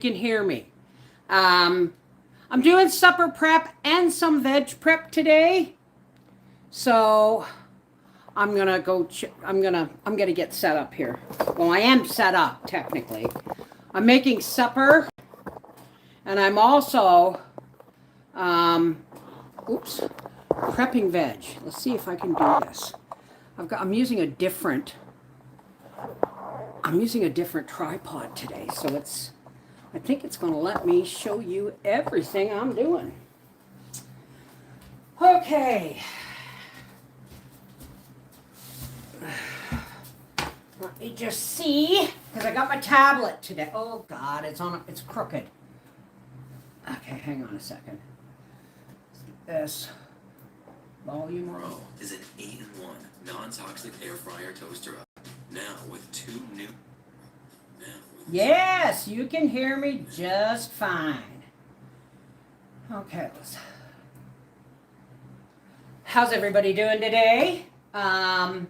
can hear me. Um, I'm doing supper prep and some veg prep today. So I'm gonna go. I'm gonna get set up here. Well, I am set up technically. I'm making supper, and I'm also, um, oops, prepping veg. Let's see if I can do this. I'm using a different. I'm using a different tripod today, so I think it's going to let me show you everything I'm doing. Okay. Let me just see, because I got my tablet today. Oh God, it's crooked. Okay, hang on a second. This volume Pro is an 8-in-1 non-toxic air fryer toaster oven. Now with two new. Yes, you can hear me just fine. Okay, how's everybody doing today? I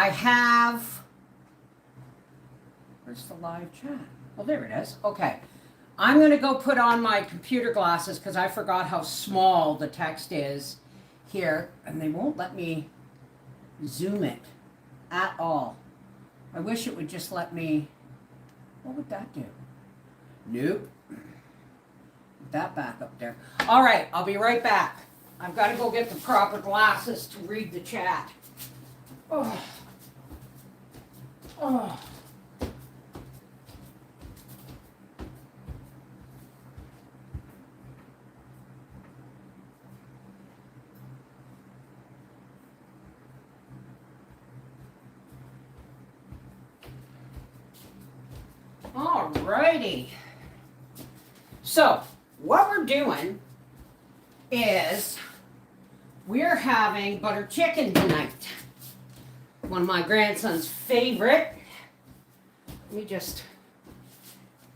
have, where's the live chat? Oh, there it is. Okay. I'm going to go put on my computer glasses because I forgot how small the text is here, and they won't let me zoom it at all. I wish it would just let me. What would that do? Nope. Put that back up there. All right, I'll be right back. I've got to go get the proper glasses to read the chat. Oh. Oh. Alrighty. So, what we're doing is we're having butter chicken tonight. One of my grandson's favorite. Let me just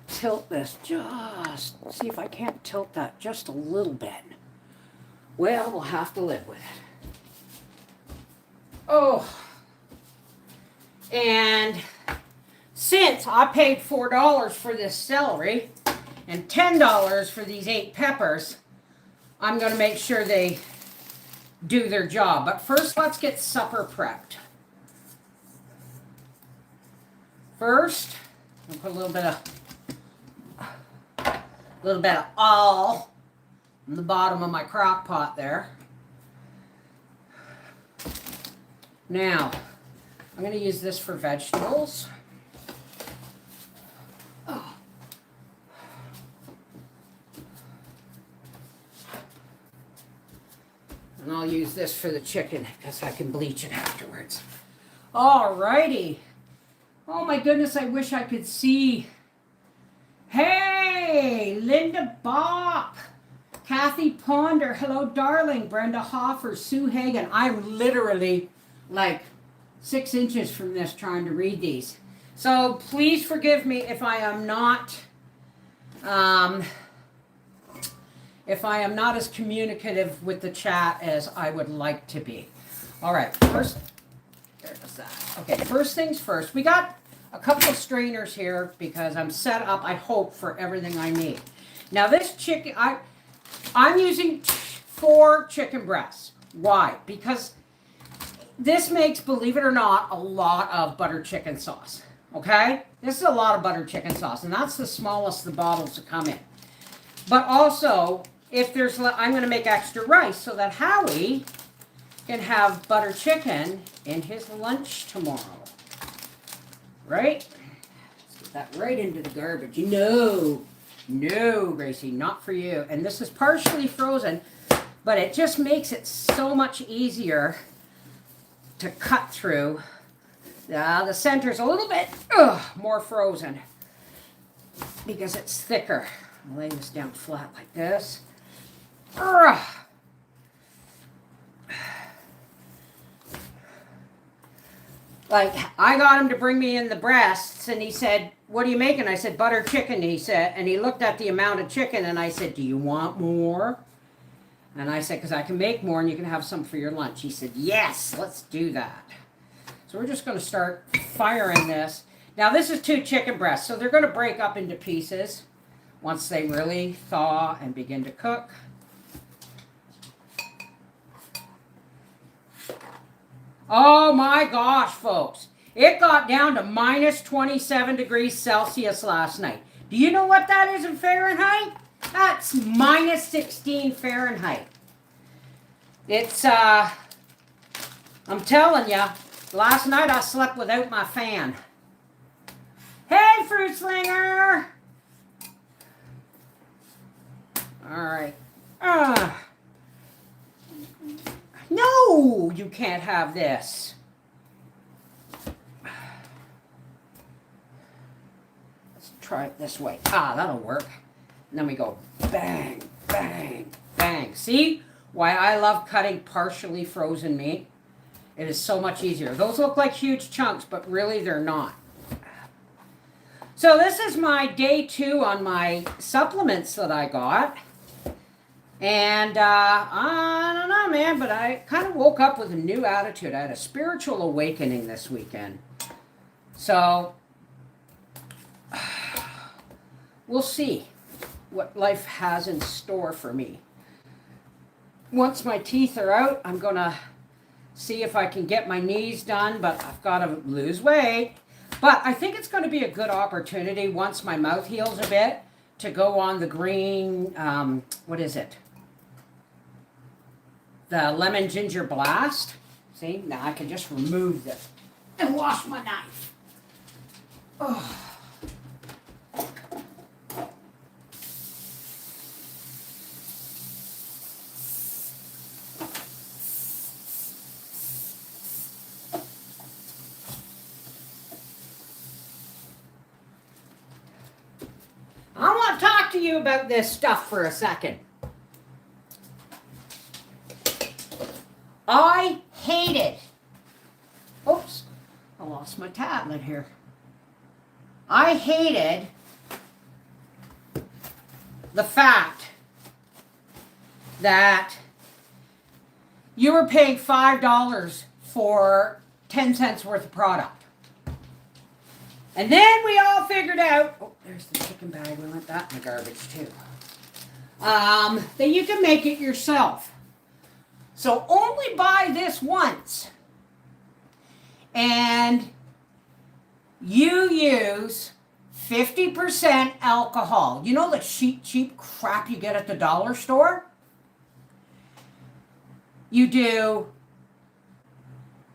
tilt this, just see if I can't tilt that just a little bit. Well, we'll have to live with it. Oh. And since I paid $4 for this celery and $10 for these 8 peppers, I'm going to make sure they do their job. But first, let's get supper prepped. First, I'll put a little bit of oil on the bottom of my crock pot there. Now, I'm going to use this for vegetables. And I'll use this for the chicken because I can bleach it afterwards. Alrighty. Oh my goodness, I wish I could see. Hey, Linda Bopp, Kathy Ponder, hello darling, Brenda Hoffer, Sue Hagen. I'm literally like 6 inches from this trying to read these. So please forgive me if I am not as communicative with the chat as I would like to be. All right, first, there's that. Okay, first things first. We got a couple of strainers here because I'm set up, I hope, for everything I need. Now this chicken, I'm using 4 chicken breasts. Why? Because this makes, believe it or not, a lot of butter chicken sauce. Okay? This is a lot of butter chicken sauce, and that's the smallest of the bottles that come in. But also, if there's, I'm going to make extra rice so that Howie can have butter chicken in his lunch tomorrow. Right? Let's get that right into the garbage. No, Gracie, not for you. And this is partially frozen, but it just makes it so much easier to cut through. The center's a little bit more frozen because it's thicker. I'll lay this down flat like this. Like, I got him to bring me in the breasts, and he said, "What are you making?" I said, "Butter chicken," he said, and he looked at the amount of chicken, and I said, "Do you want more?" And I said, "Because I can make more, and you can have some for your lunch." He said, "Yes, let's do that." So we're just going to start firing this. Now this is 2 chicken breasts, so they're going to break up into pieces once they really thaw and begin to cook. Oh my gosh, folks. It got down to minus 27 degrees Celsius last night. Do you know what that is in Fahrenheit? That's minus 16 Fahrenheit. It's, I'm telling you, last night I slept without my fan. Hey, Fruit Slinger! All right. No, you can't have this. Let's try it this way. That'll work. And then we go bang, bang, bang. See why I love cutting partially frozen meat? It is so much easier. Those look like huge chunks, but really they're not. So this is my day 2 on my supplements that I got. And I don't know, man, but I kind of woke up with a new attitude. I had a spiritual awakening this weekend. So we'll see what life has in store for me. Once my teeth are out, I'm going to see if I can get my knees done, but I've got to lose weight. But I think it's going to be a good opportunity once my mouth heals a bit to go on the green, what is it? The lemon ginger blast. See, now I can just remove this and wash my knife. Oh. I want to talk to you about this stuff for a second. I hated, oops, I lost my tablet here. I hated the fact that you were paying $5 for 10 cents worth of product. And then we all figured out, oh, there's the chicken bag, we want that in the garbage too, that you can make it yourself. So only buy this once. And you use 50% alcohol. You know the cheap crap you get at the dollar store? You do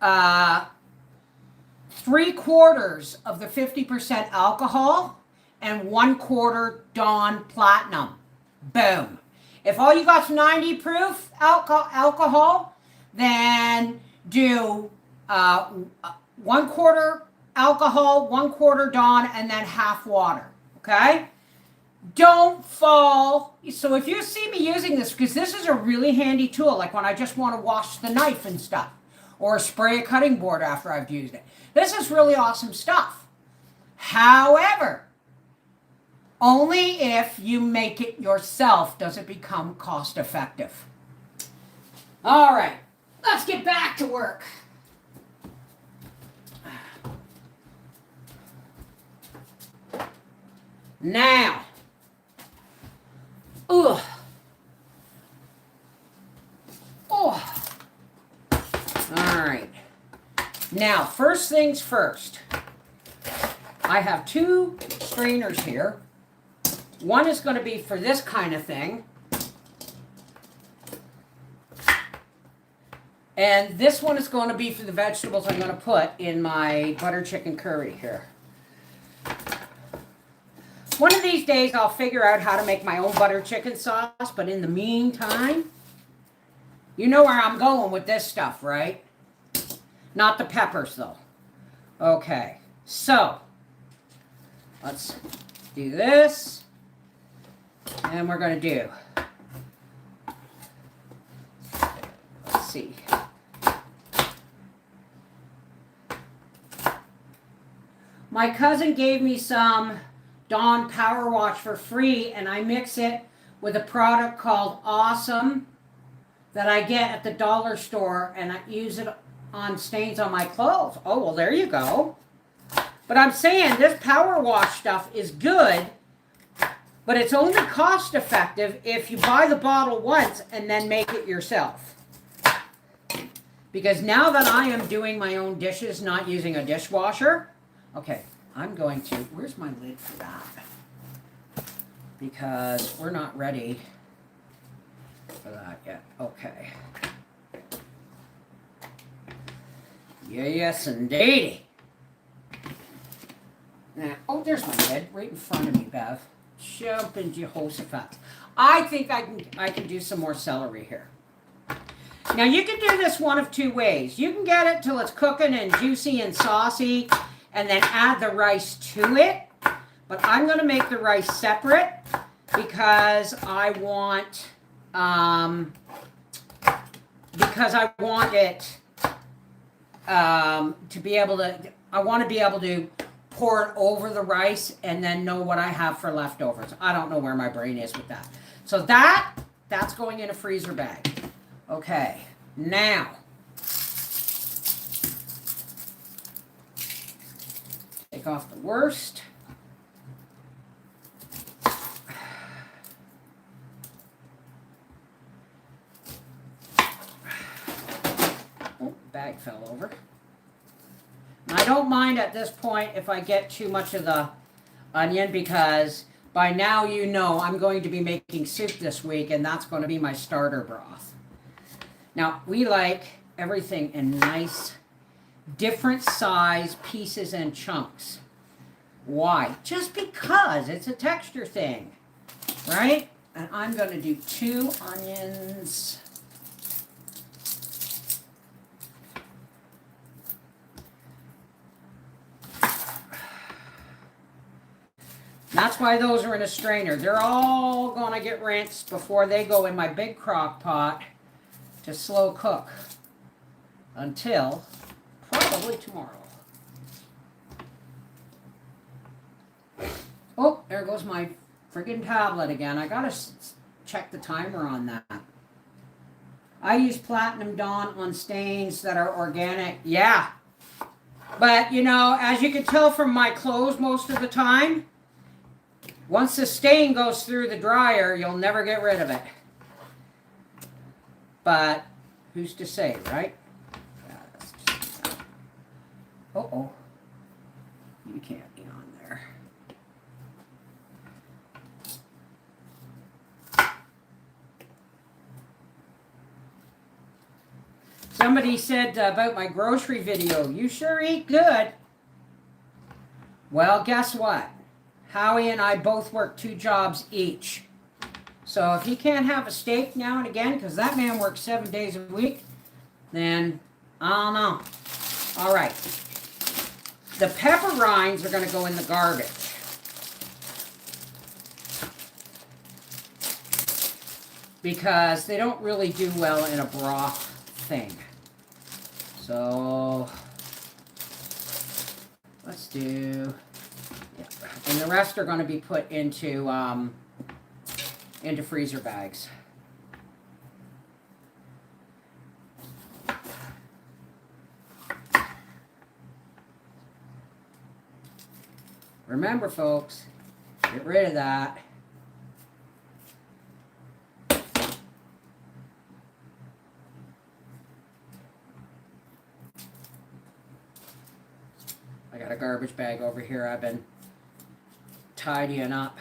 3/4 of the 50% alcohol and 1/4 Dawn Platinum. Boom. If all you got's 90 proof alcohol, then do 1/4 alcohol, 1/4 Dawn, and then half water. Okay? Don't fall. So if you see me using this, because this is a really handy tool, like when I just want to wash the knife and stuff, or spray a cutting board after I've used it. This is really awesome stuff. However, only if you make it yourself does it become cost effective. All right, let's get back to work. Now, ugh. Oh. All right. Now, first things first. I have 2 strainers here. One is going to be for this kind of thing. And this one is going to be for the vegetables I'm going to put in my butter chicken curry here. One of these days I'll figure out how to make my own butter chicken sauce, but in the meantime, you know where I'm going with this stuff, right? Not the peppers though. Okay, so let's do this. And we're going to do, let's see. My cousin gave me some Dawn Power Wash for free, and I mix it with a product called Awesome that I get at the dollar store, and I use it on stains on my clothes. Oh, well, there you go. But I'm saying this power wash stuff is good, but it's only cost effective if you buy the bottle once and then make it yourself. Because now that I am doing my own dishes, not using a dishwasher, okay, I'm going to, where's my lid for that? Because we're not ready for that yet. Okay. Yeah, yes, indeedy. Now, oh, there's my lid right in front of me, Bev. Jumping Jehoshaphat. I think I can do some more celery here. Now you can do this one of two ways. You can get it till it's cooking and juicy and saucy, and then add the rice to it. But I'm going to make the rice separate because I want it to be able to. I want to be able to pour it over the rice and then know what I have for leftovers. I don't know where my brain is with that. So that's going in a freezer bag. Okay, now take off the worst. Oh, bag fell over. I don't mind at this point if I get too much of the onion because by now you know I'm going to be making soup this week and that's going to be my starter broth. Now we like everything in nice different size pieces and chunks. Why? Just because it's a texture thing, right? And I'm going to do 2 onions. That's why those are in a strainer. They're all going to get rinsed before they go in my big crock pot to slow cook until probably tomorrow. Oh, there goes my friggin' tablet again. I got to check the timer on that. I use Platinum Dawn on stains that are organic. Yeah. But, you know, as you can tell from my clothes most of the time, once the stain goes through the dryer, you'll never get rid of it. But who's to say, right? Uh-oh. You can't be on there. Somebody said about my grocery video, you sure eat good. Well, guess what? Howie and I both work 2 jobs each. So if he can't have a steak now and again, because that man works 7 days a week, then I don't know. All right. The pepper rinds are going to go in the garbage. Because they don't really do well in a broth thing. So let's do... And the rest are going to be put into freezer bags. Remember, folks, get rid of that. I got a garbage bag over here. I've been tidying up.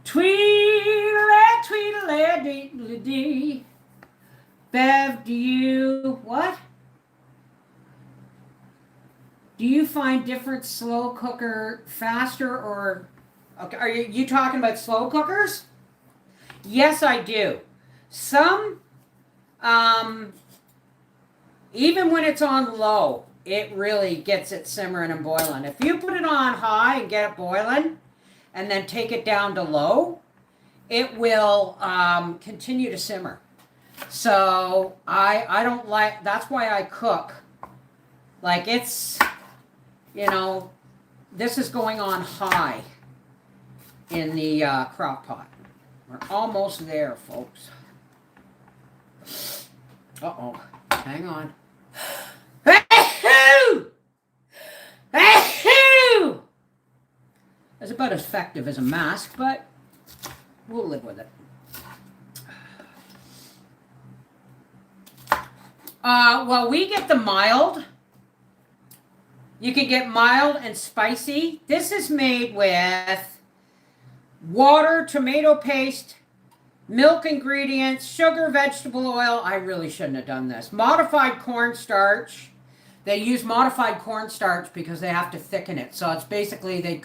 Tweedle, tweedle, dee dee. Bev, do you find different slow cooker faster or okay? Are you talking about slow cookers? Yes, I do. Some even when it's on low, it really gets it simmering and boiling. If you put it on high and get it boiling, and then take it down to low, it will continue to simmer. So I don't like, that's why I cook. Like it's, you know, this is going on high in the crock pot. We're almost there, folks. Uh-oh. Hang on. Achoo! Achoo! It's about as effective as a mask, but we'll live with it. Well, we get the mild. You can get mild and spicy. This is made with water, tomato paste, milk ingredients, sugar, vegetable oil. I really shouldn't have done this. Modified cornstarch. They use modified cornstarch because they have to thicken it. So it's basically they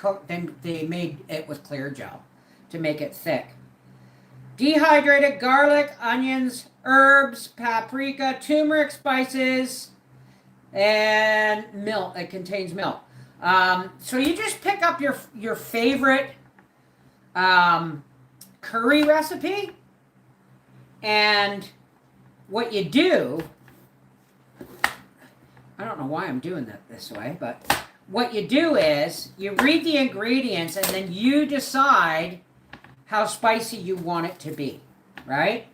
made it with clear gel to make it thick. Dehydrated garlic, onions, herbs, paprika, turmeric, spices, and milk. It contains milk. So you just pick up your favorite curry recipe, and what you do, I don't know why I'm doing that this way, but what you do is you read the ingredients and then you decide how spicy you want it to be, right?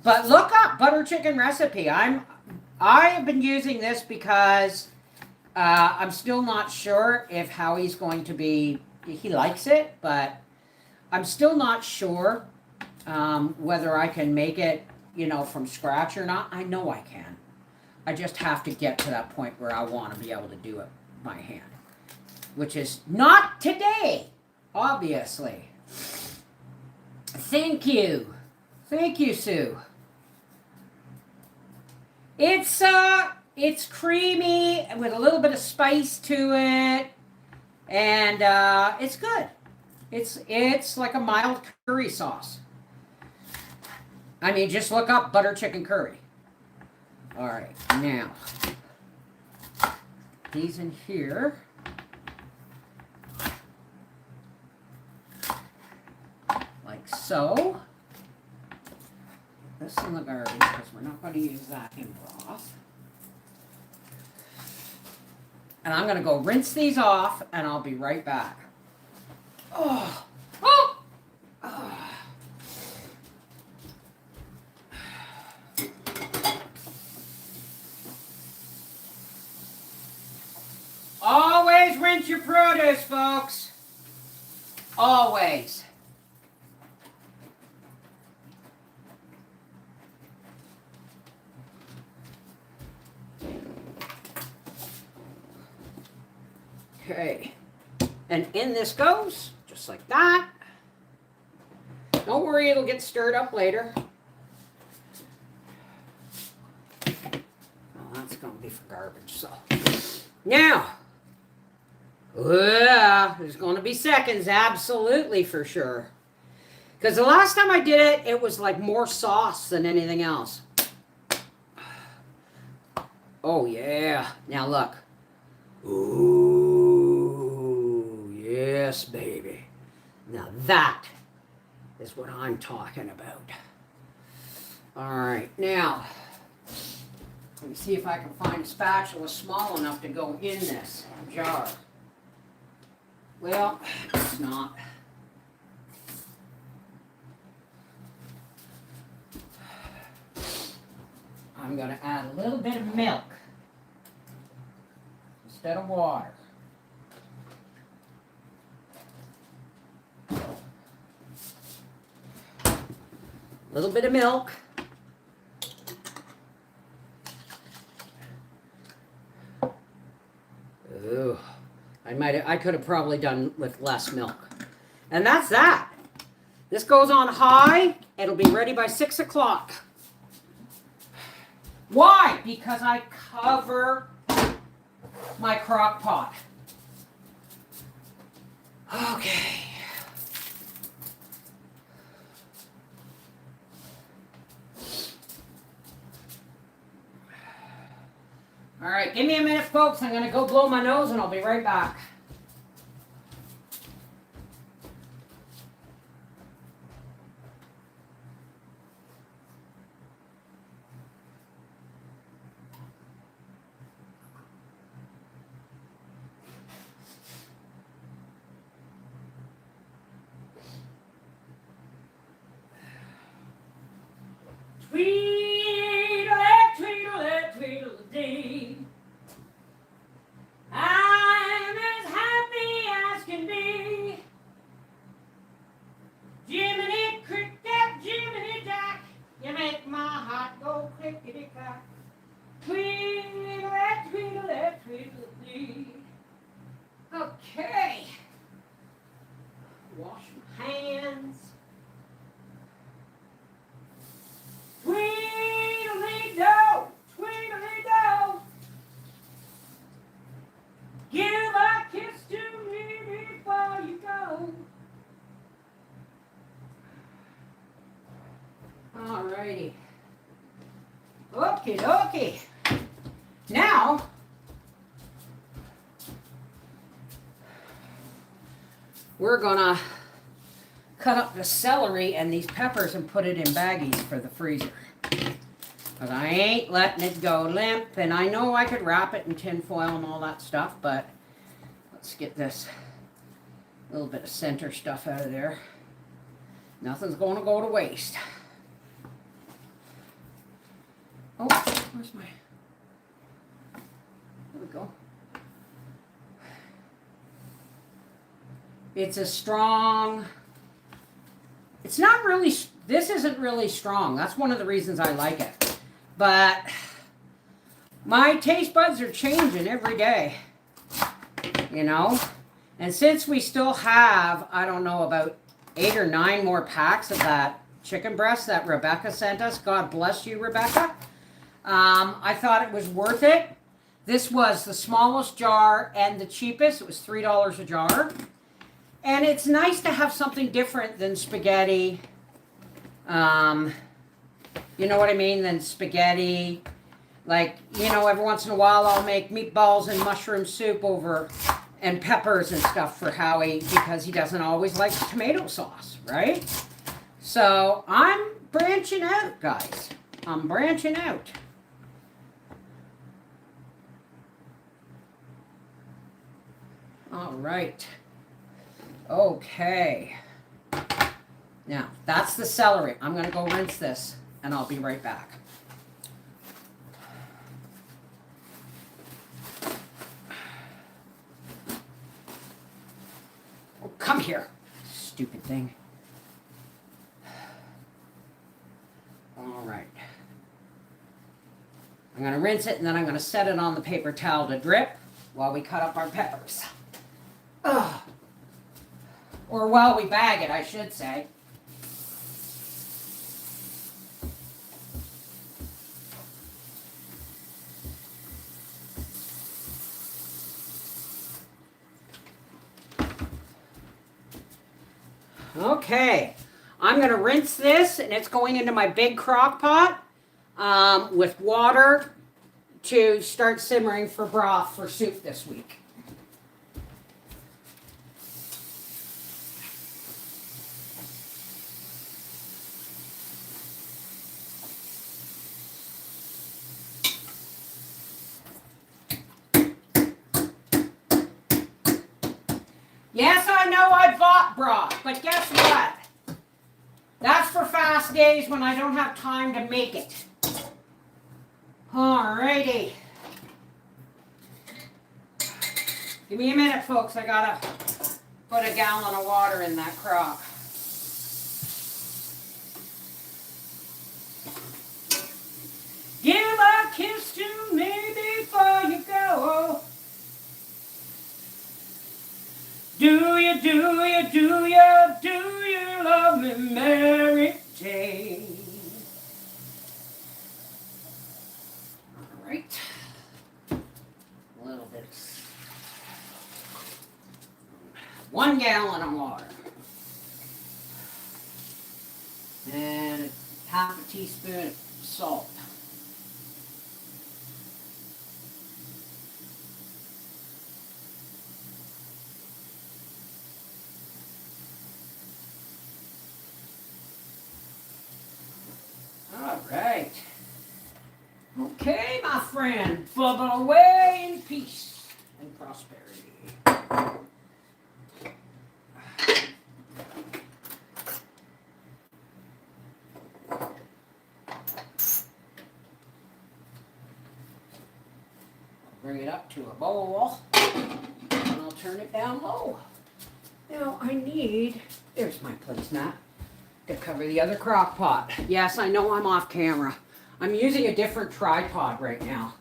But look up butter chicken recipe. I have been using this because I'm still not sure if Howie's going to be. He likes it, but I'm still not sure whether I can make it, from scratch or not. I know I can. I just have to get to that point where I want to be able to do it by hand, which is not today, obviously. Thank you, Sue. It's creamy with a little bit of spice to it, and it's good. It's like a mild curry sauce. I mean, just look up butter chicken curry. All right, now these in here. Like so. This in the garbage because we're not going to use that in broth. And I'm going to go rinse these off, and I'll be right back. Oh. Always rinse your produce, folks. Always. Okay, and in this goes, just like that. Don't worry, it'll get stirred up later. Well, that's going to be for garbage, so. Now, there's going to be seconds, absolutely for sure. Because the last time I did it, it was like more sauce than anything else. Oh, yeah. Now, look. Ooh, yes, baby. Now that is what I'm talking about. All right, now, let me see if I can find a spatula small enough to go in this jar. Well, it's not. I'm going to add a little bit of milk instead of water. A little bit of milk. Ooh, I could have probably done with less milk. And that's that. This goes on high. It'll be ready by 6 o'clock. Why? Because I cover my crock pot. Okay. All right, give me a minute, folks. I'm going to go blow my nose, and I'll be right back. Sweetie we're gonna cut up the celery and these peppers and put it in baggies for the freezer. Because I ain't letting it go limp, and I know I could wrap it in tin foil and all that stuff, but let's get this little bit of center stuff out of there. Nothing's going to go to waste. Oh, where's my... There we go. It's a strong... It's not really... This isn't really strong. That's one of the reasons I like it. But my taste buds are changing every day. You know? And since we still have, I don't know, about 8 or 9 more packs of that chicken breast that Rebecca sent us, God bless you, Rebecca, I thought it was worth it. This was the smallest jar and the cheapest. It was $3 a jar. And it's nice to have something different than spaghetti. You know what I mean? Than spaghetti. Like, you know, every once in a while I'll make meatballs and mushroom soup over and peppers and stuff for Howie because he doesn't always like tomato sauce, right? So I'm branching out, guys. I'm branching out. All right. Okay. Now, that's the celery. I'm going to go rinse this, and I'll be right back. Oh, come here, stupid thing. All right. I'm going to rinse it, and then I'm going to set it on the paper towel to drip while we cut up our peppers. Ugh. Or while we bag it, I should say. Okay, I'm going to rinse this, and it's going into my big crock pot with water to start simmering for broth for soup this week. Yes, I know I bought broth, but guess what? That's for fast days when I don't have time to make it. Alrighty. Give me a minute, folks. I gotta put a gallon of water in that crock. Give a kiss to me before you go. Do you love me, Mary Jane? All right. A little bit. 1 gallon of water. And half a teaspoon of salt. All right. Okay, my friend. Bubble away in peace and prosperity. Bring it up to a boil, and I'll turn it down low. Now I need, there's my placemat, to cover the other crock pot. Yes, I know I'm off camera. I'm using a different tripod right now.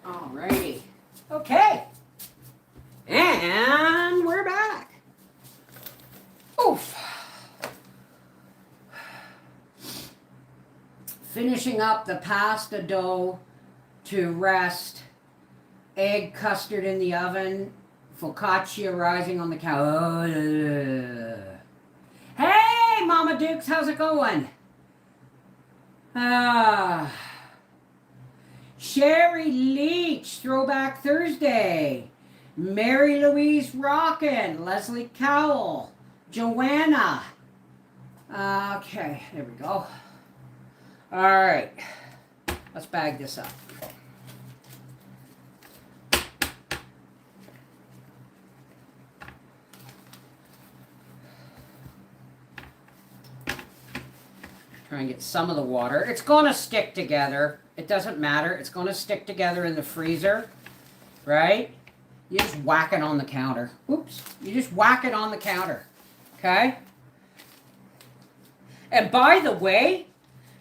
Alrighty. Okay. And we're back. Oof. Finishing up the pasta dough to rest. Egg custard in the oven. Focaccia rising on the couch. Hey, Mama Dukes, how's it going? Sherry Leach, Throwback Thursday. Mary Louise Rockin, Leslie Cowell, Joanna. Okay, there we go. All right, let's bag this up. Try and get some of the water. It's going to stick together. It doesn't matter. It's going to stick together in the freezer, right? You just whack it on the counter. Oops. You just whack it on the counter, okay? And by the way,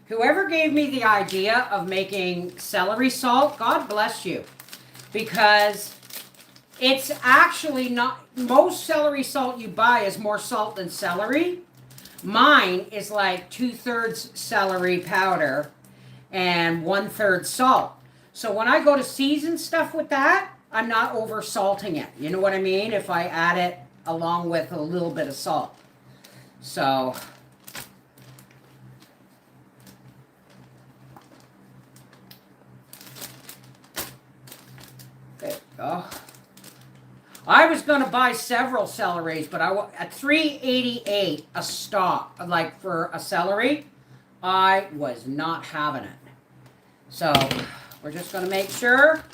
whoever gave me the idea of making celery salt, God bless you. Because it's actually not, most celery salt you buy is more salt than celery. Mine is like 2/3 celery powder and 1/3 salt. So when I go to season stuff with that, I'm not over salting it. You know what I mean? If I add it along with a little bit of salt. So there you go. I was going to buy several celeries, but at $3.88 a stalk, like for a celery, I was not having it. So we're just going to make sure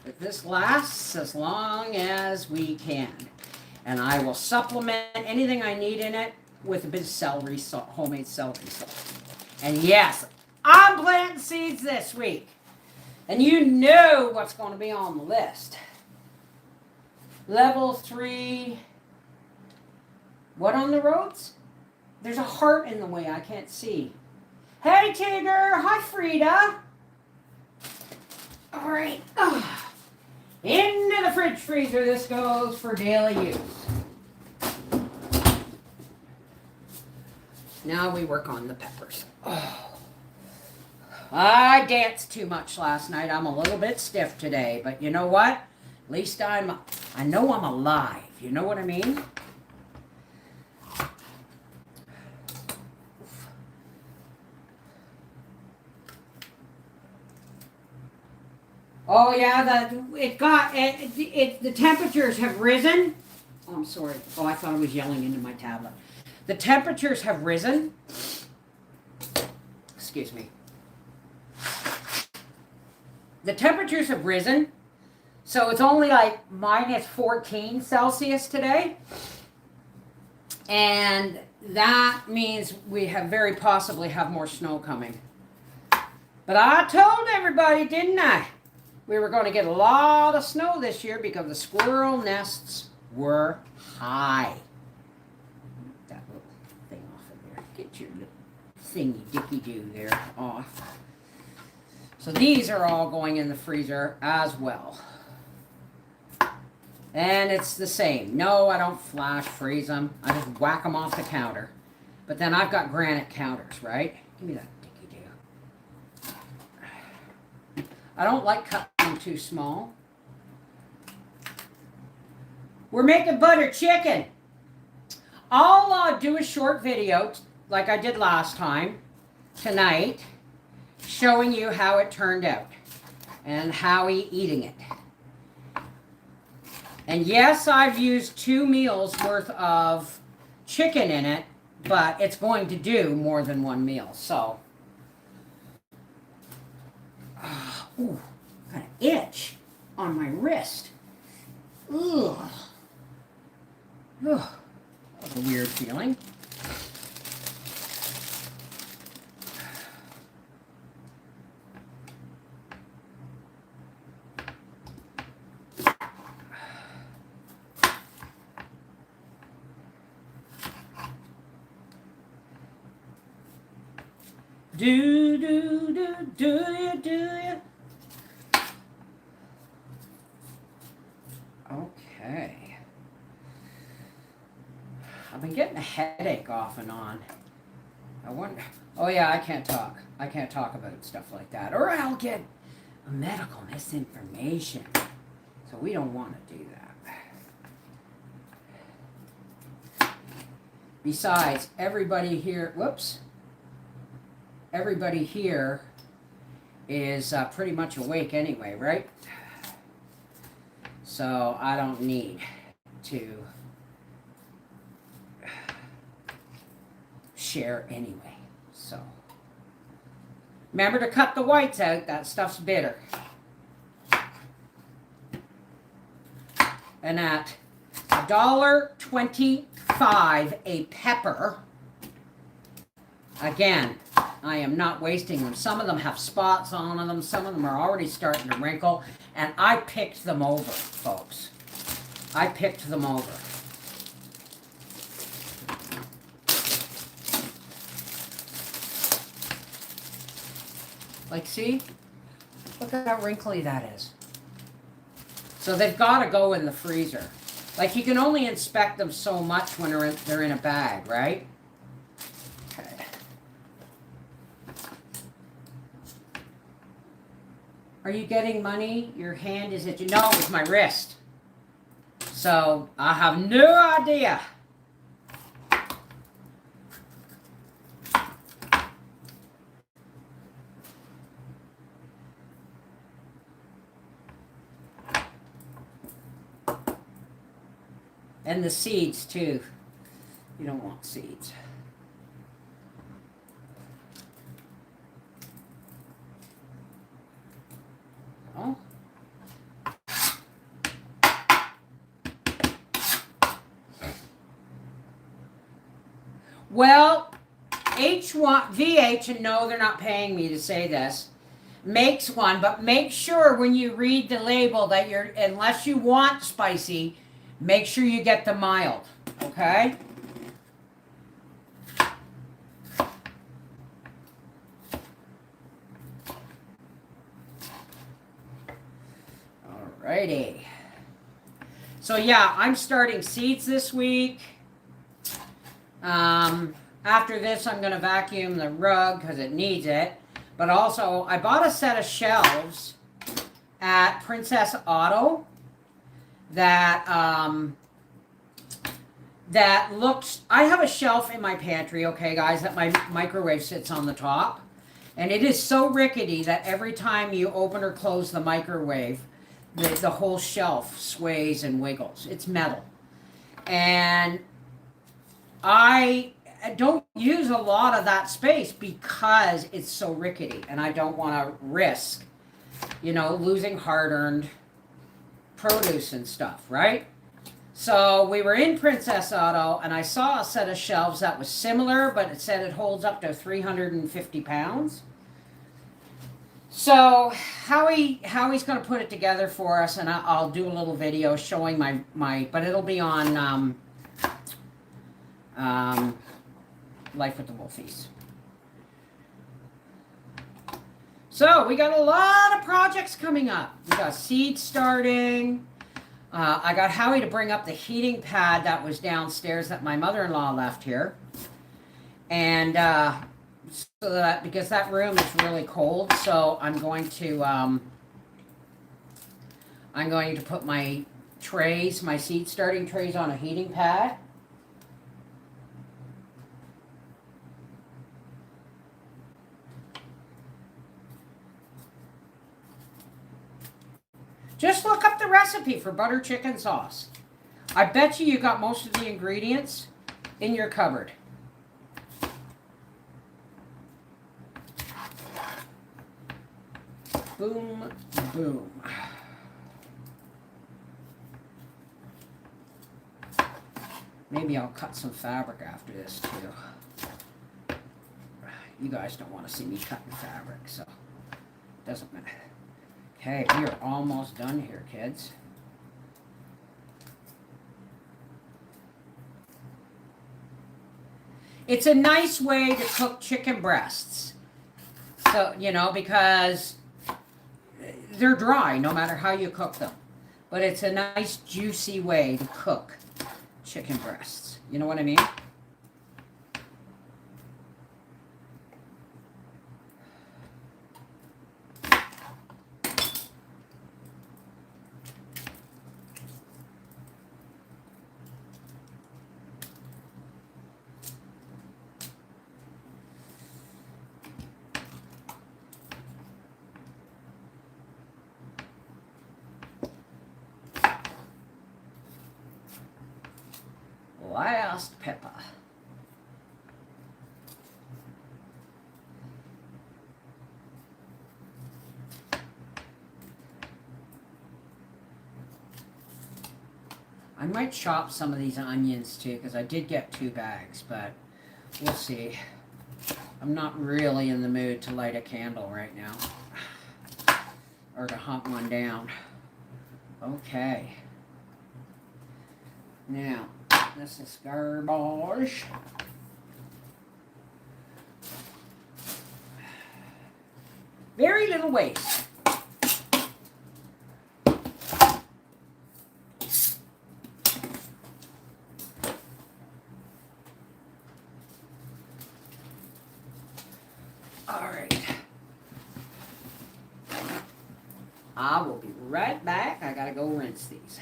that this lasts as long as we can. And I will supplement anything I need in it with a bit of celery salt, homemade celery salt. And yes, I'm planting seeds this week. And you know what's going to be on the list. Level 3. What on the roads? There's a heart in the way. I can't see. Hey, Tigger. Hi, Frida. All right. Into the fridge freezer. This goes for daily use. Now we work on the peppers. Oh. I danced too much last night. I'm a little bit stiff today. But you know what? At least I know I'm alive. You know what I mean? Oh yeah, the temperatures have risen. Oh, I'm sorry. Oh, I thought I was yelling into my tablet. The temperatures have risen. Excuse me. The temperatures have risen. So it's only like minus 14 Celsius today. And that means we have very possibly have more snow coming. But I told everybody, didn't I? We were going to get a lot of snow this year because the squirrel nests were high. That little thing off of there. Get your little thingy dicky do there off. So these are all going in the freezer as well. And it's the same. No, I don't flash freeze them. I just whack them off the counter. But then I've got granite counters, right? Give me that dicky do. I don't like cutting them too small. We're making butter chicken. I'll do a short video like I did last time tonight, showing you how it turned out and how we eating it. And yes, I've used 2 meals worth of chicken in it, but it's going to do more than 1 meal. So, ooh, got an itch on my wrist. Ugh. Ugh. That was a weird feeling. Do you? Okay. I've been getting a headache off and on. I wonder. Oh yeah, I can't talk. I can't talk about stuff like that, or I'll get medical misinformation. So we don't want to do that. Besides, everybody here. Whoops. Everybody here is pretty much awake anyway, right? So I don't need to share anyway. So remember to cut the whites out. That stuff's bitter. And at $1.25 a pepper, again, I am not wasting them. Some of them have spots on them. Some of them are already starting to wrinkle. And I picked them over, folks. I picked them over. Like, see? Look at how wrinkly that is. So they've got to go in the freezer. Like, you can only inspect them so much when they're in a bag, right? Okay. Are you getting money? Your hand is itching. No, it's my wrist. So I have no idea. And the seeds too. You don't want seeds. Oh. Well, VH, and no, they're not paying me to say this, makes one, but make sure when you read the label that unless you want spicy, make sure you get the mild, okay? Alrighty. So yeah, I'm starting seeds this week. After this, I'm going to vacuum the rug because it needs it. But also, I bought a set of shelves at Princess Auto that looks. I have a shelf in my pantry, okay, guys, that my microwave sits on the top, and it is so rickety that every time you open or close the microwave, the whole shelf sways and wiggles. It's metal, and I don't use a lot of that space because it's so rickety, and I don't want to risk, losing hard-earned produce and stuff, right? So we were in Princess Auto, and I saw a set of shelves that was similar, but it said it holds up to 350 pounds. So Howie's going to put it together for us, and I'll do a little video showing my but it'll be on Life with the Wolfies. So we got a lot of projects coming up. We got seed starting. I got Howie to bring up the heating pad that was downstairs that my mother-in-law left here. And so that, because that room is really cold, so I'm going to put my trays, my seed starting trays on a heating pad. Just look up the recipe for butter chicken sauce. I bet you got most of the ingredients in your cupboard. Boom, boom. Maybe I'll cut some fabric after this too. You guys don't want to see me cutting fabric, so it doesn't matter. Okay, we are almost done here, kids. It's a nice way to cook chicken breasts. So, because they're dry no matter how you cook them. But it's a nice juicy way to cook chicken breasts. You know what I mean? just pepper. I might chop some of these onions too, because I did get 2 bags, but we'll see. I'm not really in the mood to light a candle right now, or to hunt one down. Okay. Now, this is garbage. Very little waste. All right. I will be right back. I gotta go rinse these.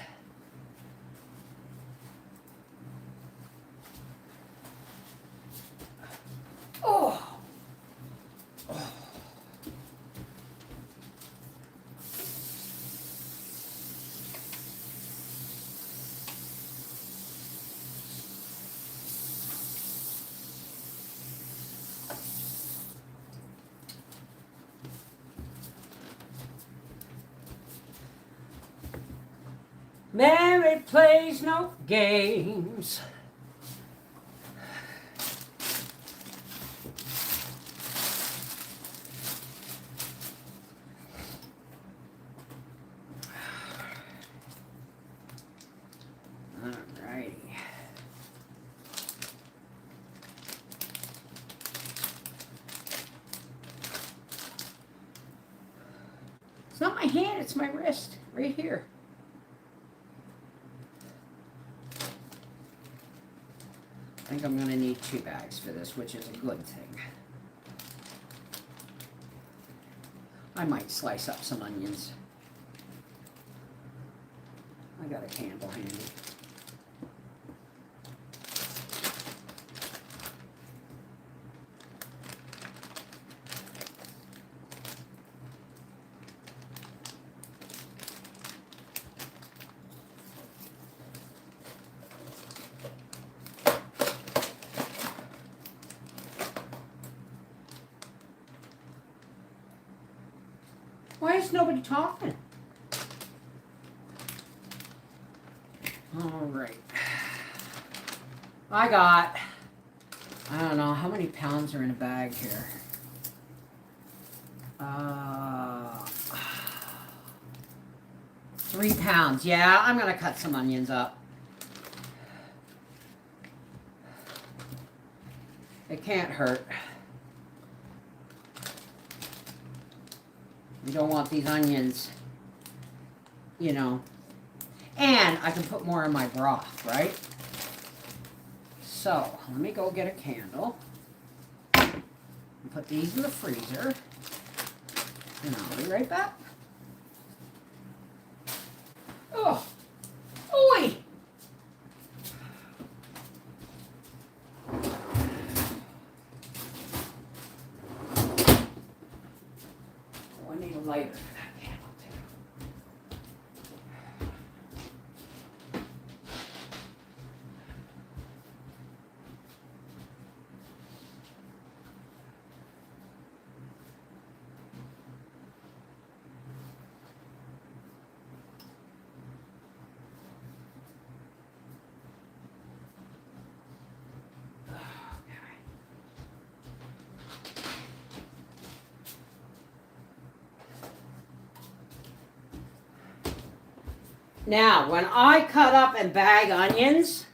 Oh. Mary plays no games. Alrighty. It's not my hand, it's my wrist, right here. I think I'm going to need 2 bags for this, which is a good thing. I might slice up some onions. I got a candle handy. Why is nobody talking? All right. I don't know, how many pounds are in a bag here? 3 pounds. Yeah, I'm going to cut some onions up. It can't hurt. You don't want these onions, you know. And I can put more in my broth, right? So, let me go get a candle. And put these in the freezer. And I'll be right back. Oh! Oi! Oh, I need a lighter for that candle too. Now, when I cut up and bag onions,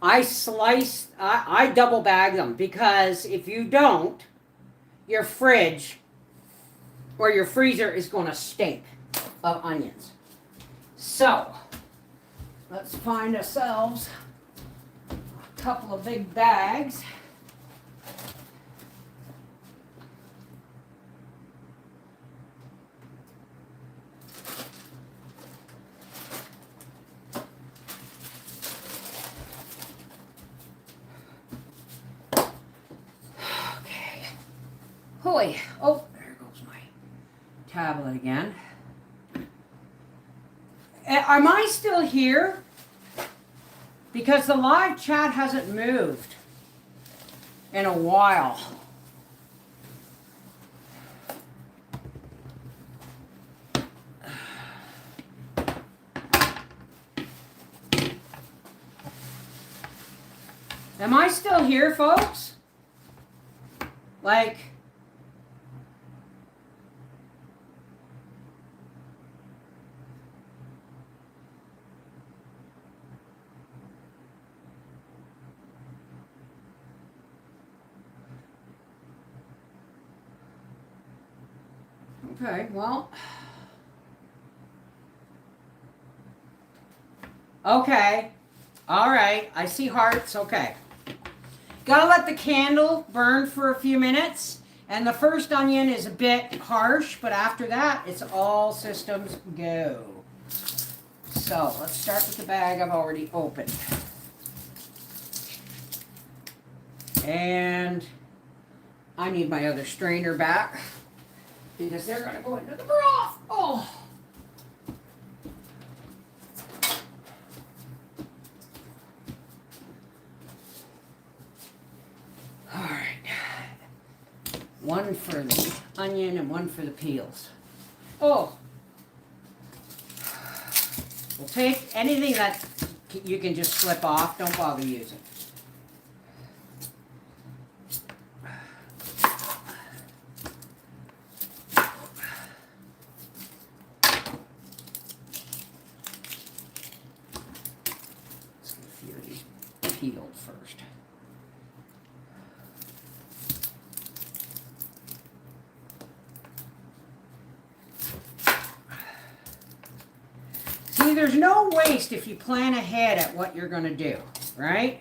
I double bag them, because if you don't, your fridge or your freezer is going to stink of onions. So, let's find ourselves a couple of big bags. Hoy. Oh, there goes my tablet again. Am I still here? because the live chat hasn't moved in a while. Am I still here, folks? Like, okay, well, okay, all right, I see hearts, okay. Gotta let the candle burn for a few minutes, and the first onion is a bit harsh, but after that, it's all systems go. So, let's start with the bag I've already opened. And I need my other strainer back, because they're gonna go into the broth. Oh! One for the onion and one for the peels. Oh! We'll take anything that you can just slip off. Don't bother using. Let's get a few of these peeled first. See, there's no waste if you plan ahead at what you're going to do, right?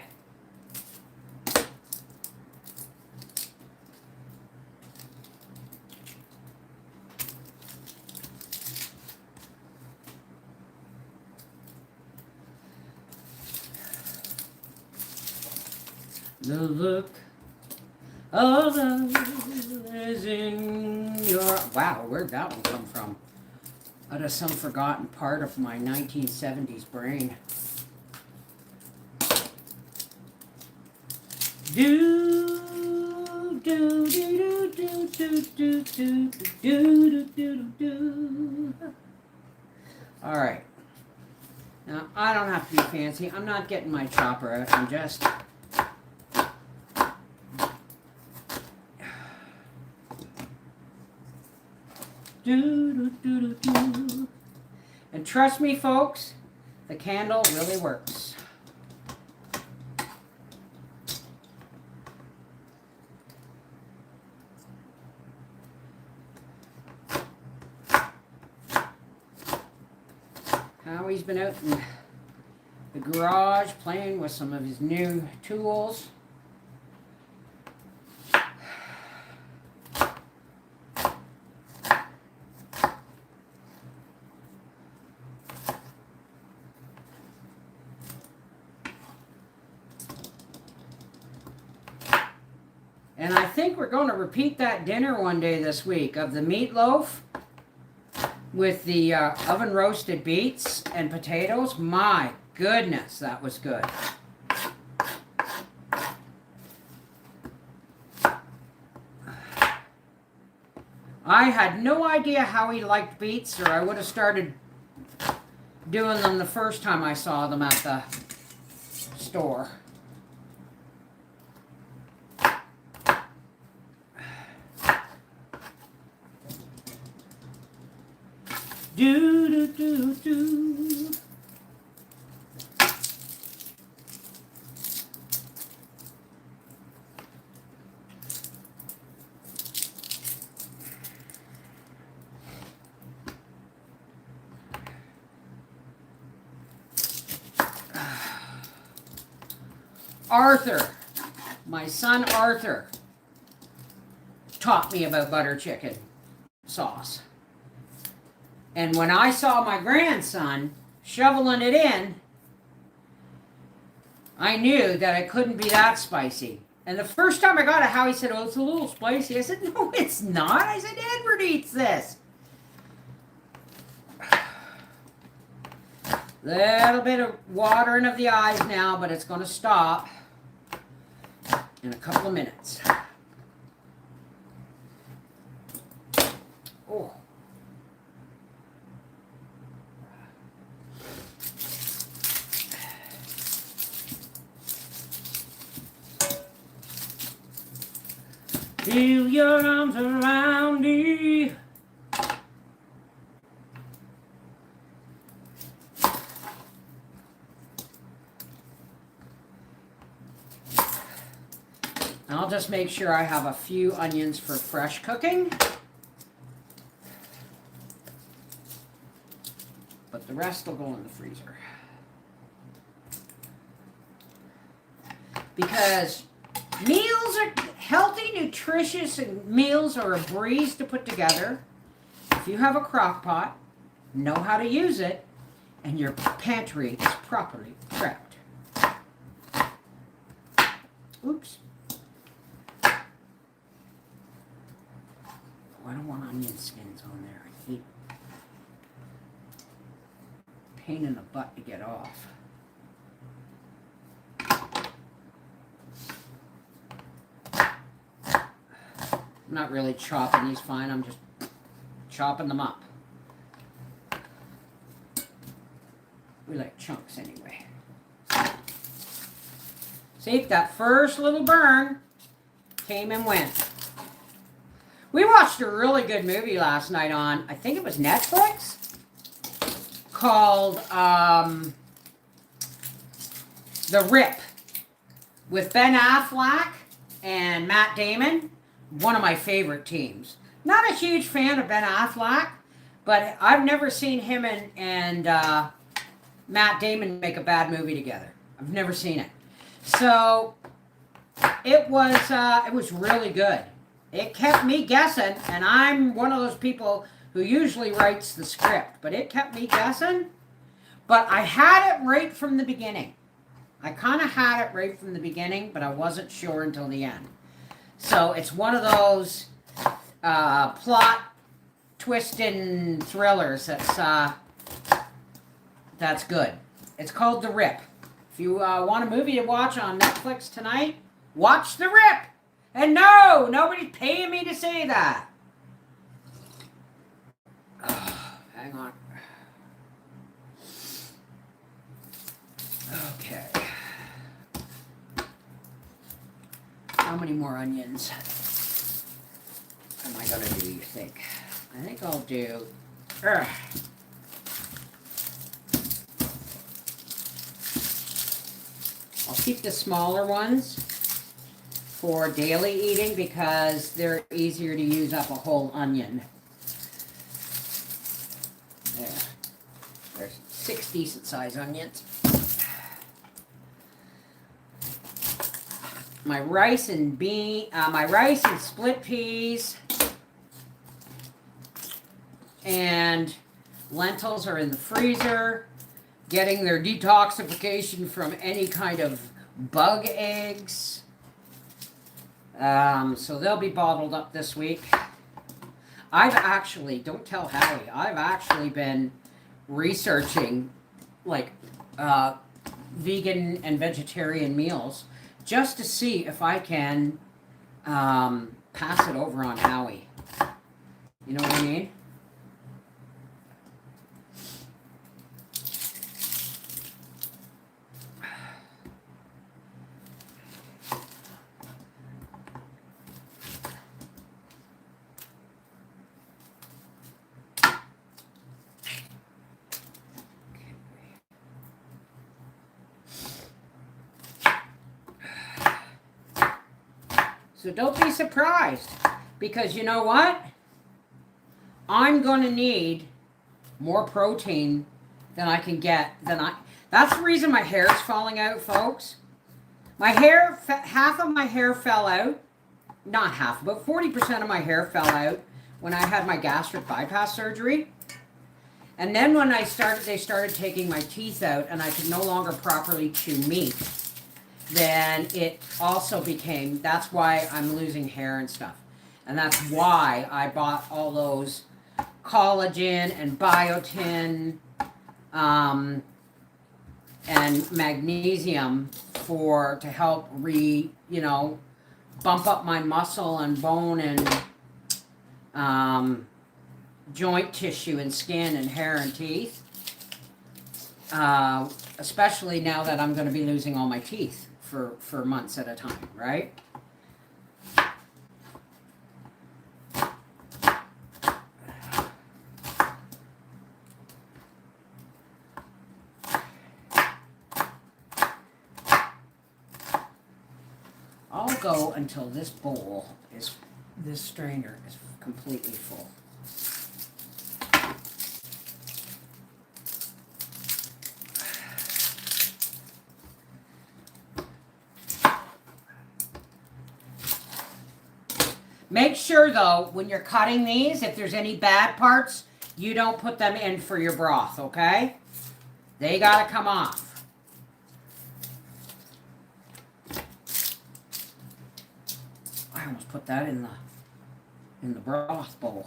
The look of love is in your... Wow, where'd that one come from? Out of some forgotten part of my 1970s brain. Do do do do do do do do do do do. All right. Now I don't have to be fancy. I'm not getting my chopper out. I'm just. Do, do, do, do, do. And trust me, folks, the candle really works. Howie's been out in the garage playing with some of his new tools. And I think we're going to repeat that dinner one day this week of the meatloaf with the oven roasted beets and potatoes. My goodness, that was good. I had no idea how he liked beets, or I would have started doing them the first time I saw them at the store. Do do do do. Arthur, my son Arthur, taught me about butter chicken sauce. And when I saw my grandson shoveling it in, I knew that it couldn't be that spicy. And the first time I got it, Howie said, "Oh, it's a little spicy." I said, "No, it's not." I said, "Edward eats this." Little bit of watering of the eyes now, but it's going to stop in a couple of minutes. Oh. Feel your arms around me. And I'll just make sure I have a few onions for fresh cooking. But the rest will go in the freezer. Because meals are healthy, nutritious meals are a breeze to put together. If you have a crock pot, know how to use it, and your pantry is properly prepped. Oops. I don't want onion skins on there. I hate pain in the butt to get off. I'm not really chopping these fine, I'm just chopping them up. We like chunks anyway. See, that first little burn came and went. We watched a really good movie last night on, I think it was Netflix, called The Rip, with Ben Affleck and Matt Damon. One of my favorite teams. Not a huge fan of Ben Affleck, but I've never seen him and Matt Damon make a bad movie together. I've never seen it. So it was really good. It kept me guessing, and I'm one of those people who usually writes the script, but it kept me guessing. But I had it right from the beginning. I kind of had it right from the beginning, but I wasn't sure until the end. So it's one of those plot twisting thrillers that's good. It's called The Rip. If you want a movie to watch on Netflix tonight, watch The Rip. And no, nobody's paying me to say that. Hang on. Okay. How many more onions am I going to do, you think? I think I'll do... I'll keep the smaller ones for daily eating because they're easier to use up a whole onion. There. There's 6 decent sized onions. My rice and split peas and lentils are in the freezer, getting their detoxification from any kind of bug eggs. So they'll be bottled up this week. I've actually, don't tell Howie, I've actually been researching like vegan and vegetarian meals just to see if I can pass it over on Howie. You know what I mean? So don't be surprised, because you know what? I'm going to need more protein than I can get. That's the reason my hair is falling out, folks. My hair, half of my hair fell out. Not half, but 40% of my hair fell out when I had my gastric bypass surgery. And then when they started taking my teeth out and I could no longer properly chew meat, then it also became, that's why I'm losing hair and stuff. And that's why I bought all those collagen and biotin and magnesium to help bump up my muscle and bone and joint tissue and skin and hair and teeth. Especially now that I'm going to be losing all my teeth for months at a time, right? I'll go until this strainer is completely full. Make sure, though, when you're cutting these, if there's any bad parts, you don't put them in for your broth, okay? They gotta come off. I almost put that in the broth bowl.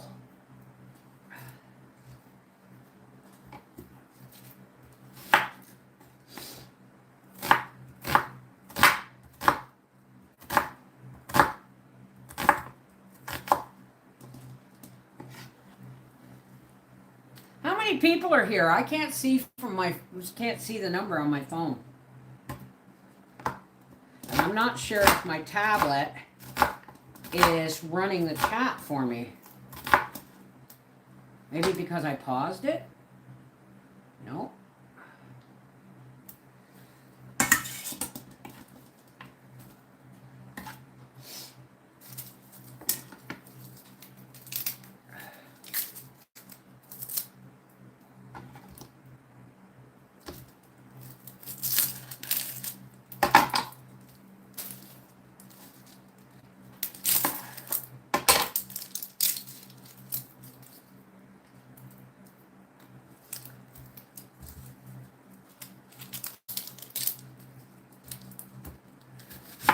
People are here. I can't see the number on my phone. And I'm not sure if my tablet is running the chat for me. Maybe because I paused it? No.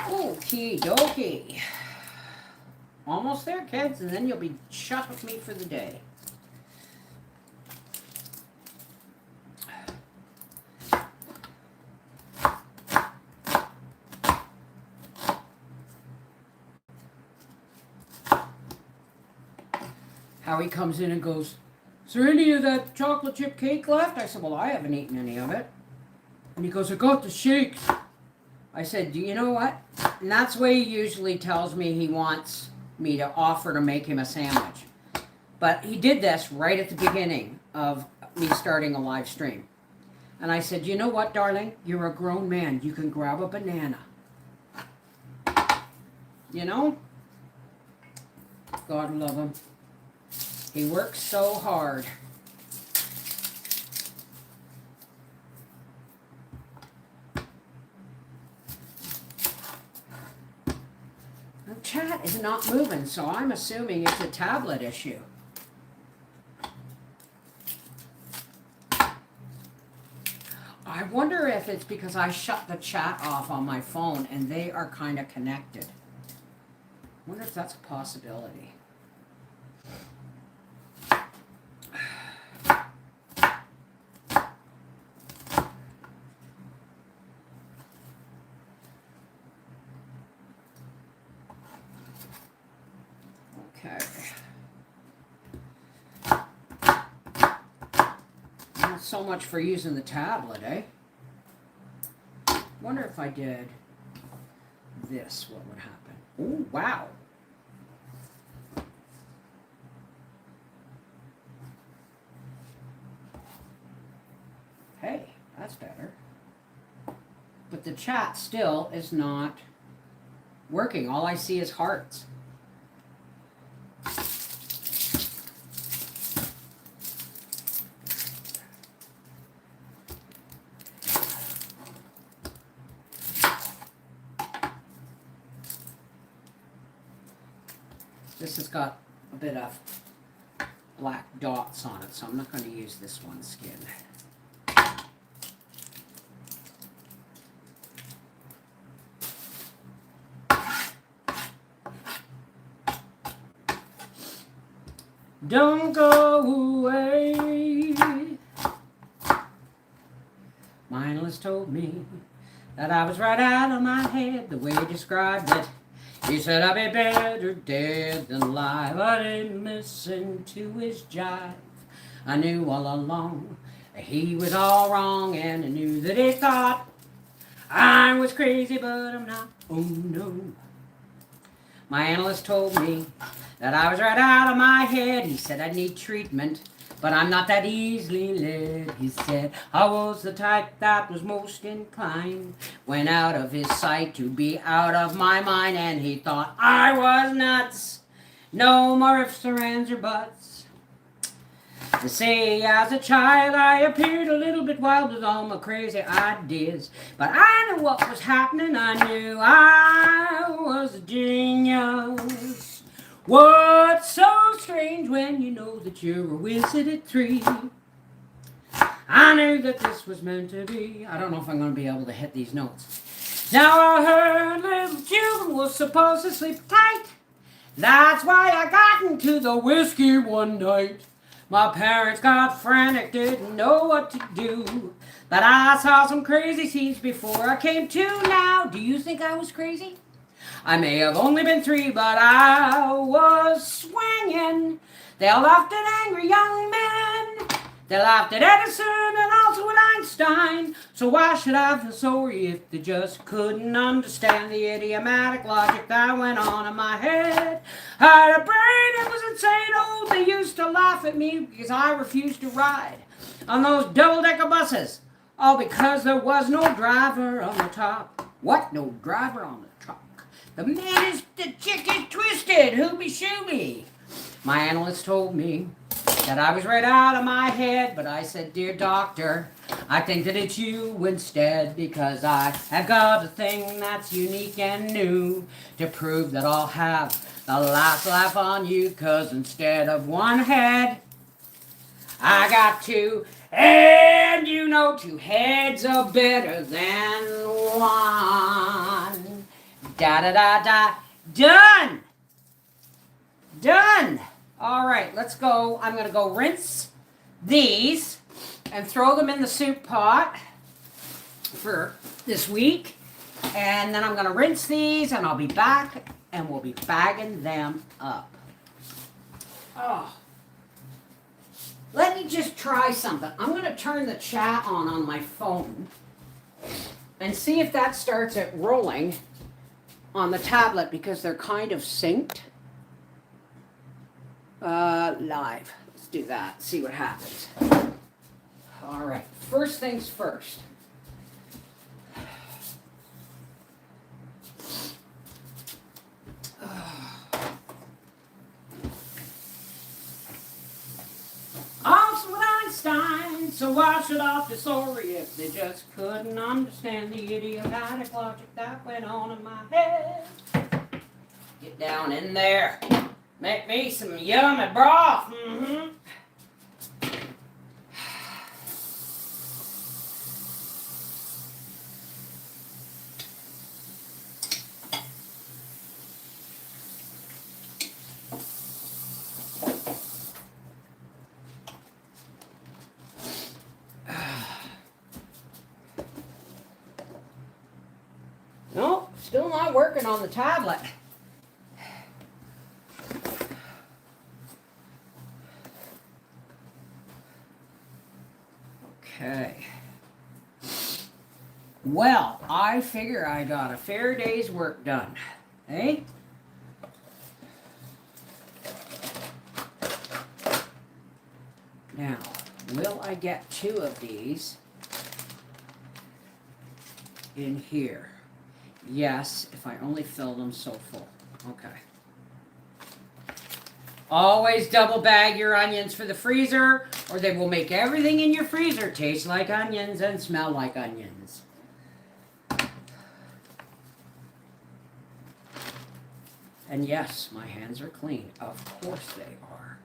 Okie dokie. Almost there, kids, and then you'll be shut with me for the day. Howie comes in and goes, "Is there any of that chocolate chip cake left?" I said, "Well, I haven't eaten any of it." And he goes, "I got the shakes." I said, "Do you know what?" And that's the way he usually tells me he wants me to offer to make him a sandwich. But he did this right at the beginning of me starting a live stream. And I said, "You know what, darling? You're a grown man. You can grab a banana." You know? God love him. He works so hard. Chat is not moving, so I'm assuming it's a tablet issue. I wonder if it's because I shut the chat off on my phone and they are kind of connected. I wonder if that's a possibility. Okay. Not so much for using the tablet, eh? Wonder if I did this, what would happen? Oh, wow. Hey, that's better. But the chat still is not working. All I see is hearts. This has got a bit of black dots on it, so I'm not going to use this one skin. Don't go away. My analyst told me that I was right out of my head the way he described it. He said I'd be better dead than alive. I didn't listen to his jive. I knew all along that he was all wrong, and I knew that he thought I was crazy, but I'm not. Oh no. My analyst told me that I was right out of my head. He said I need treatment, but I'm not that easily led. He said I was the type that was most inclined when out of his sight to be out of my mind, and he thought I was nuts. No more ifs or ands or buts. They say as a child I appeared a little bit wild with all my crazy ideas, but I knew what was happening. I knew I was a genius. What's so strange when you know that you're a wizard at 3? I knew that this was meant to be. I don't know if I'm going to be able to hit these notes. Now I heard little children were supposed to sleep tight. That's why I got into the whiskey one night. My parents got frantic, didn't know what to do. But I saw some crazy scenes before I came to. Now, do you think I was crazy? I may have only been 3, but I was swinging. They laughed at angry young men. They laughed at Edison and also at Einstein. So why should I feel sorry if they just couldn't understand the idiomatic logic that went on in my head? I had a brain that was insane. Oh, they used to laugh at me because I refused to ride on those double-decker buses. All because there was no driver on the top. What? No driver on the truck? The man is the chick is twisted. Hooby shooby. My analyst told me that I was right out of my head, but I said, dear doctor, I think that it's you instead, because I have got a thing that's unique and new to prove that I'll have the last laugh on you, 'cause instead of one head, I got 2, and you know 2 heads are better than one. Da-da-da-da. Done! Done! All right, let's go. I'm going to go rinse these and throw them in the soup pot for this week. And then I'm going to rinse these, and I'll be back, and we'll be bagging them up. Oh. Let me just try something. I'm going to turn the chat on my phone and see if that starts it rolling on the tablet, because they're kind of synced. Live. Let's do that. See what happens. All right. First things first. Also with Einstein, so why should I feel sorry if they just couldn't understand the idiomatic logic that went on in my head? Get down in there. Make me some yummy broth. Nope, still not working on the tablet. Okay. Well, I figure I got a fair day's work done. Eh? Now, will I get 2 of these in here? Yes, if I only fill them so full. Okay. Always double bag your onions for the freezer, or they will make everything in your freezer taste like onions and smell like onions. And yes, my hands are clean. Of course they are.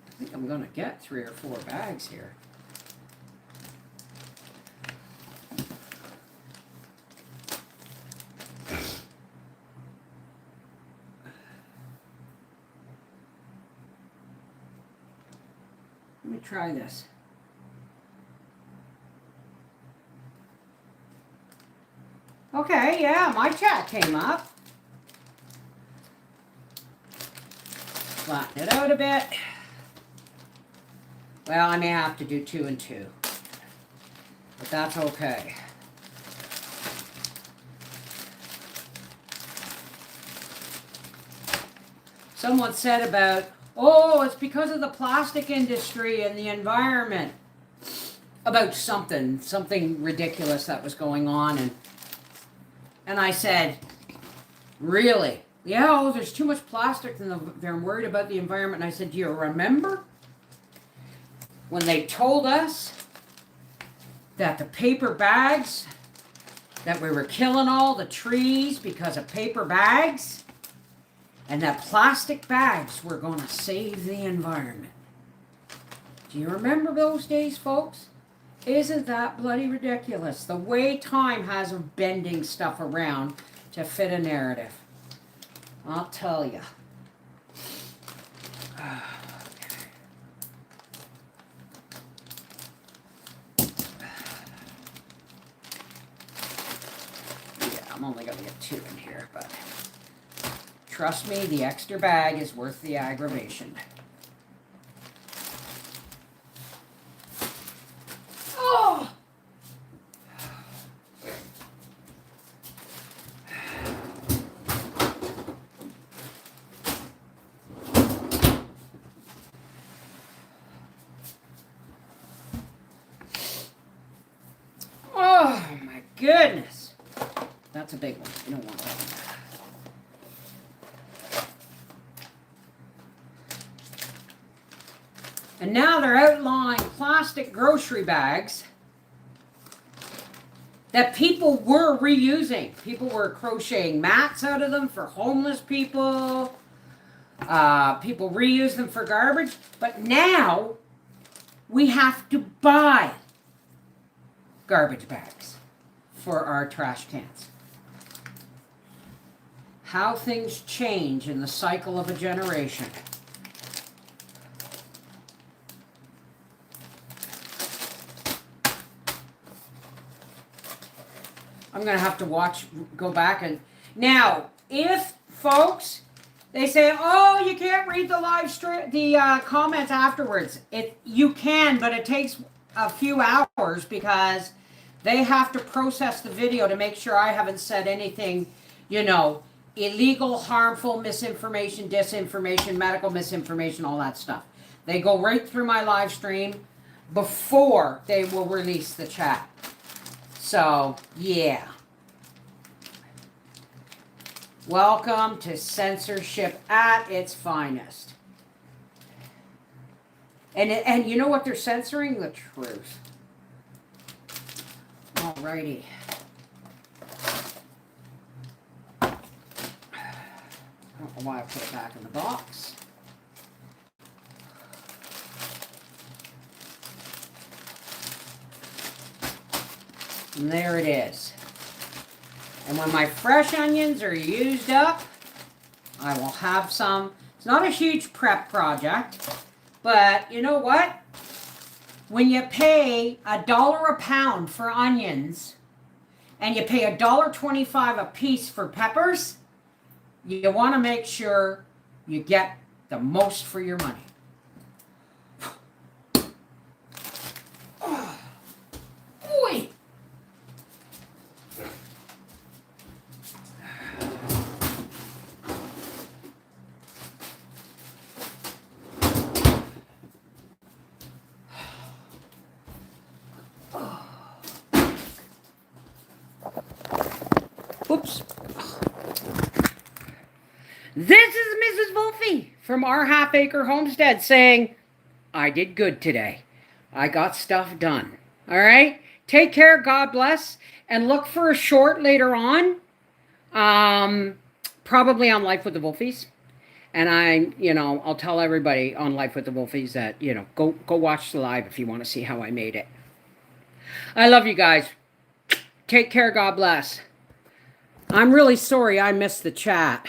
I think I'm going to get 3 or 4 bags here. try this. Okay, yeah, my chat came up. Flatten it out a bit. Well, I may have to do 2 and 2. But that's okay. Someone said about, oh, it's because of the plastic industry and the environment. About something ridiculous that was going on. And I said, really? Yeah, oh, there's too much plastic and they're worried about the environment. And I said, do you remember when they told us that the paper bags, that we were killing all the trees because of paper bags, and that plastic bags were going to save the environment? Do you remember those days, folks? Isn't that bloody ridiculous? The way time has of bending stuff around to fit a narrative. I'll tell you. I'm only going to get 2 in here, but trust me, the extra bag is worth the aggravation. Oh! Oh my goodness. That's a big one. You don't want that one. And now they're outlawing plastic grocery bags that people were reusing. People were crocheting mats out of them for homeless people. People reuse them for garbage. But now we have to buy garbage bags for our trash cans. How things change in the cycle of a generation. I'm going to have to go back and... Now, if, folks, they say, oh, you can't read the live stream, the comments afterwards. You can, but it takes a few hours because they have to process the video to make sure I haven't said anything, illegal, harmful, misinformation, disinformation, medical misinformation, all that stuff. They go right through my live stream before they will release the chat. So, yeah. Welcome to censorship at its finest. And you know what they're censoring? The truth. Alrighty. I don't know why I put it back in the box. And there it is. And when my fresh onions are used up, I will have some. It's not a huge prep project, but you know what? When you pay $1 a pound for onions and you pay $1.25 a piece for peppers, you want to make sure you get the most for your money. Oh, boy. Oops. This is Mrs. Wolfie from Our Half Acre Homestead saying, I did good today. I got stuff done. All right? Take care. God bless. And look for a short later on. Probably on Life with the Wolfies. And I'll tell everybody on Life with the Wolfies that, go watch the live if you want to see how I made it. I love you guys. Take care. God bless. I'm really sorry I missed the chat.